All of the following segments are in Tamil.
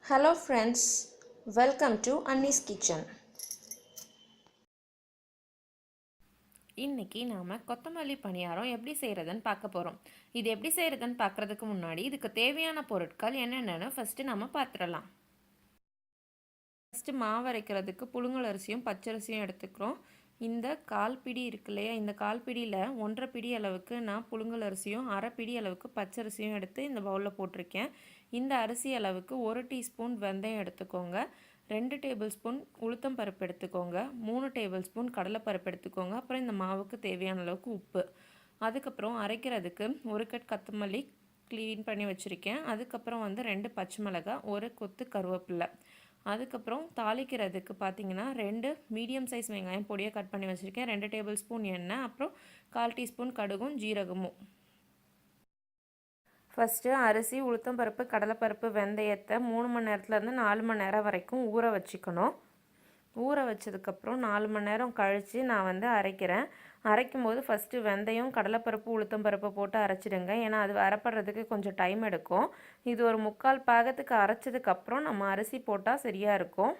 Hello friends, welcome to Anni's Kitchen. இன்றைக்கி நாம் கொத்தமல்லி பணியாரம் எப்படி செய்கிறதுன்னு பார்க்க போகிறோம். இது எப்படி செய்கிறதுன்னு பார்க்குறதுக்கு முன்னாடி இதுக்கு தேவையான பொருட்கள் என்னென்னு ஃபஸ்ட்டு நம்ம பார்த்துடலாம். ஃபஸ்ட்டு மாவு அரைக்கிறதுக்கு புழுங்கல் அரிசியும் பச்சரிசியும் எடுத்துக்கிறோம். இந்த கால் பிடி இருக்கு இல்லையா, இந்த கால் பிடியில் 1.5 பிடி அளவுக்கு நான் புழுங்கல் அரிசியும் 1/2 பிடி அளவுக்கு பச்சரிசியும் எடுத்து இந்த பவுலில் போட்டிருக்கேன். இந்த அரிசி அளவுக்கு 1 டீஸ்பூன் வெந்தயம் எடுத்துக்கோங்க, 2 டேபிள் ஸ்பூன் உளுத்தம் பருப்பு எடுத்துக்கோங்க, 3 டேபிள் ஸ்பூன் கடலைப்பருப்பு எடுத்துக்கோங்க. அப்புறம் இந்த மாவுக்கு தேவையான அளவுக்கு உப்பு. அதுக்கப்புறம் அரைக்கிறதுக்கு 1 கட் கொத்தமல்லி க்ளீன் பண்ணி வச்சுருக்கேன். அதுக்கப்புறம் 2 பச்சை மிளகாய், 1 கொத்து கருவேப்பிலை. அதுக்கப்புறம் தாளிக்கிறதுக்கு பார்த்தீங்கன்னா 2 மீடியம் சைஸ் வெங்காயம் பொடியாக கட் பண்ணி வச்சுருக்கேன், 2 டேபிள் ஸ்பூன் எண்ணெய், அப்புறம் 1/4 டீஸ்பூன் கடுகும் ஜீரகமும். ஃபஸ்ட்டு அரிசி, உளுத்தம்பருப்பு, கடலைப்பருப்பு, வெந்தயத்தை 3 மணி நேரத்துலேருந்து 4 மணி நேரம் வரைக்கும் ஊற வச்சுக்கணும். ஊற வச்சதுக்கப்புறம் 4 மணி நேரம் கழித்து நான் அரைக்கிறேன். அரைக்கும்போது ஃபஸ்ட்டு வெந்தயம், கடலைப்பருப்பு, உளுத்தம்பருப்பு போட்டு அரைச்சிடுங்க. ஏன்னா அது அரைப்படுறதுக்கு கொஞ்சம் டைம் எடுக்கும். இது ஒரு 3/4 பாகத்துக்கு அரைச்சதுக்கப்புறம் நம்ம அரிசி போட்டால் சரியாக இருக்கும்.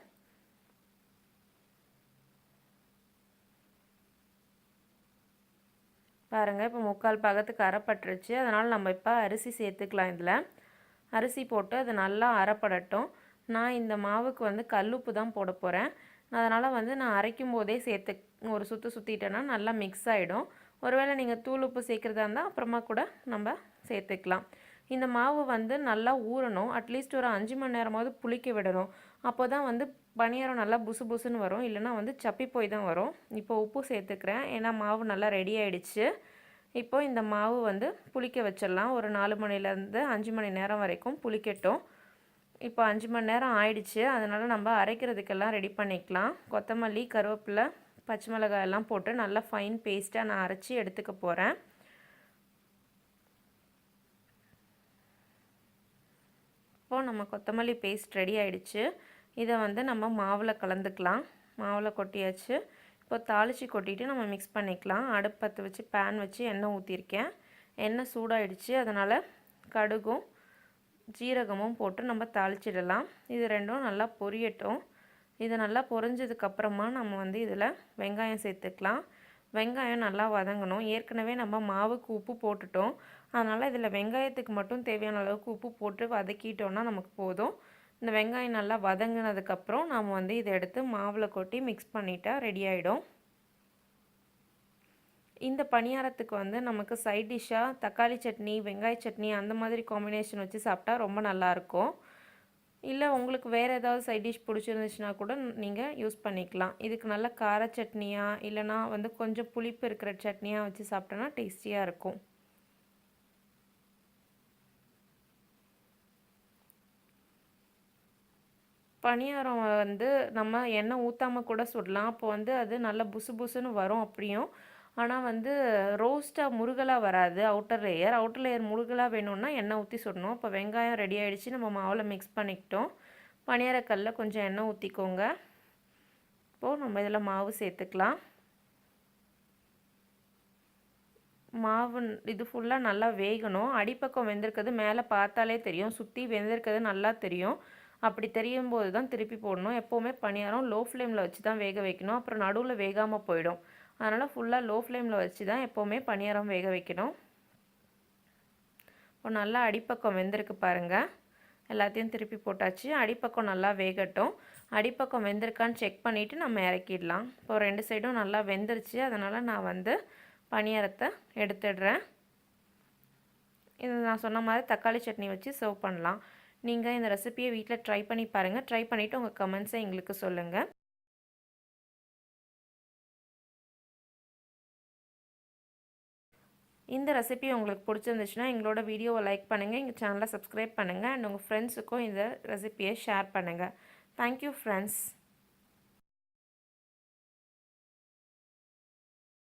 பாருங்கள், இப்போ 3/4 பாகத்துக்கு அரைப்பட்டுருச்சு. அதனால் நம்ம இப்போ அரிசி சேர்த்துக்கலாம். இதில் அரிசி போட்டு அது நல்லா அரைப்படட்டும். நான் இந்த மாவுக்கு கல்லுப்பு தான் போட போகிறேன். அதனால் நான் அரைக்கும் போதே சேர்த்து ஒரு சுற்றிட்டேன்னா நல்லா மிக்ஸ் ஆகிடும். ஒருவேளை நீங்கள் தூள் உப்பு சேர்க்குறதா இருந்தால் அப்புறமா கூட நம்ம சேர்த்துக்கலாம். இந்த மாவு நல்லா ஊறணும். அட்லீஸ்ட் ஒரு 5 மணி நேரமாவது புளிக்க விடணும். அப்போ தான் பணியாரம் நல்லா புசு புசுன்னு வரும், இல்லைனா சப்பி போய் தான் வரும். இப்போ உப்பு சேர்த்துக்கிறேன், ஏன்னா மாவு நல்லா ரெடி ஆகிடுச்சு. இப்போ இந்த மாவு புளிக்க வச்சிடலாம். ஒரு 4 மணிலேருந்து 5 மணி நேரம் வரைக்கும் புளிக்கட்டும். இப்போ 5 மணி நேரம் ஆயிடுச்சு. அதனால் நம்ம அரைக்கிறதுக்கெல்லாம் ரெடி பண்ணிக்கலாம். கொத்தமல்லி, கருவேப்பிலை, பச்சை மிளகாய் எல்லாம் போட்டு நல்லா ஃபைன் பேஸ்ட்டாக நான் அரைச்சி எடுத்துக்க போகிறேன். இப்போது நம்ம கொத்தமல்லி பேஸ்ட் ரெடி ஆகிடுச்சு. இதை நம்ம மாவில் கலந்துக்கலாம். மாவில் கொட்டியாச்சு. இப்போ தாளித்து கொட்டிட்டு நம்ம மிக்ஸ் பண்ணிக்கலாம். அடுப்பு பற்ற வச்சு பேன் வச்சு எண்ணெய் ஊற்றிருக்கேன். எண்ணெய் சூடாகிடுச்சு. அதனால் கடுகும் ஜீரகமும் போட்டு நம்ம தாளிச்சிடலாம். இது ரெண்டும் நல்லா பொரியட்டும். இது நல்லா பொரிஞ்சதுக்கப்புறமா நம்ம இதில் வெங்காயம் சேர்த்துக்கலாம். வெங்காயம் நல்லா வதங்கணும். ஏற்கனவே நம்ம மாவுக்கு உப்பு போட்டுட்டோம். அதனால் இதில் வெங்காயத்துக்கு மட்டும் தேவையான அளவுக்கு உப்பு போட்டு வதக்கிட்டோன்னா நமக்கு போதும். இந்த வெங்காயம் நல்லா வதங்கினதுக்கப்புறம் நம்ம இதை எடுத்து மாவில் கொட்டி மிக்ஸ் பண்ணிட்டா ரெடி ஆகிடும். இந்த பணியாரத்துக்கு நமக்கு சைட் டிஷ்ஷாக தக்காளி சட்னி, வெங்காய சட்னி அந்த மாதிரி காம்பினேஷன் வச்சு சாப்பிட்டா ரொம்ப நல்லாயிருக்கும். இல்லை உங்களுக்கு வேறு ஏதாவது சைட் டிஷ் பிடிச்சிருந்துச்சுன்னா கூட நீங்கள் யூஸ் பண்ணிக்கலாம். இதுக்கு நல்ல கார சட்னியாக இல்லைனா கொஞ்சம் புளிப்பு இருக்கிற சட்னியாக வச்சு சாப்பிட்டோன்னா டேஸ்டியாக இருக்கும். பணியாரம் நம்ம எண்ணெய் ஊற்றாமல் கூட சுடலாம். அப்போ அது நல்லா புசு புசுன்னு வரும் அப்படியும். ஆனால் ரோஸ்ட்டாக முருகலாக வராது. அவுட்டர் லேயர் முருகலாக வேணும்னா எண்ணெய் ஊற்றி சுடணும். இப்போ வெங்காயம் ரெடி ஆகிடுச்சு. நம்ம மாவில் மிக்ஸ் பண்ணிக்கிட்டோம். பணியாரக்கல்லில் கொஞ்சம் எண்ணெய் ஊற்றிக்கோங்க. இப்போது நம்ம இதில் மாவு சேர்த்துக்கலாம். மாவு இது ஃபுல்லாக நல்லா வேகணும். அடிப்பக்கம் வெந்திருக்கிறது மேலே பார்த்தாலே தெரியும், சுற்றி வெந்திருக்கிறது நல்லா தெரியும். அப்படி தெரியும் போது தான் திருப்பி போடணும். எப்போவுமே பணியாரம் லோ ஃப்ளேமில் வச்சு தான் வேக வைக்கணும். அப்புறம் நடுவில் வேகாமல் போயிடும். அதனால் ஃபுல்லாக லோ ஃப்ளேமில் வச்சு தான் எப்போவுமே பணியாரம் வேக வைக்கணும். இப்போ நல்லா அடிப்பக்கம் வெந்திருக்கு பாருங்கள். எல்லாத்தையும் திருப்பி போட்டாச்சு. அடிப்பக்கம் நல்லா வேகட்டும். அடிப்பக்கம் வெந்திருக்கான்னு செக் பண்ணிவிட்டு நம்ம இறக்கிடலாம். இப்போ 2 சைடும் நல்லா வெந்துருச்சு. அதனால் நான் பணியாரத்தை எடுத்துடுறேன். இது நான் சொன்ன மாதிரி தக்காளி சட்னி வச்சு சர்வ் பண்ணலாம். நீங்கள் இந்த ரெசிபியை வீட்டில் ட்ரை பண்ணி பாருங்கள். ட்ரை பண்ணிவிட்டு உங்கள் கமெண்ட்ஸை எங்களுக்கு சொல்லுங்கள். இந்த ரெசிபி உங்களுக்கு பிடிச்சிருந்துச்சுன்னா எங்களோட வீடியோவை லைக் பண்ணுங்கள், எங்கள் சேனலை சப்ஸ்கிரைப் பண்ணுங்கள், அண்ட் உங்கள் ஃப்ரெண்ட்ஸுக்கும் இந்த ரெசிபியை ஷேர் பண்ணுங்கள். Thank you friends.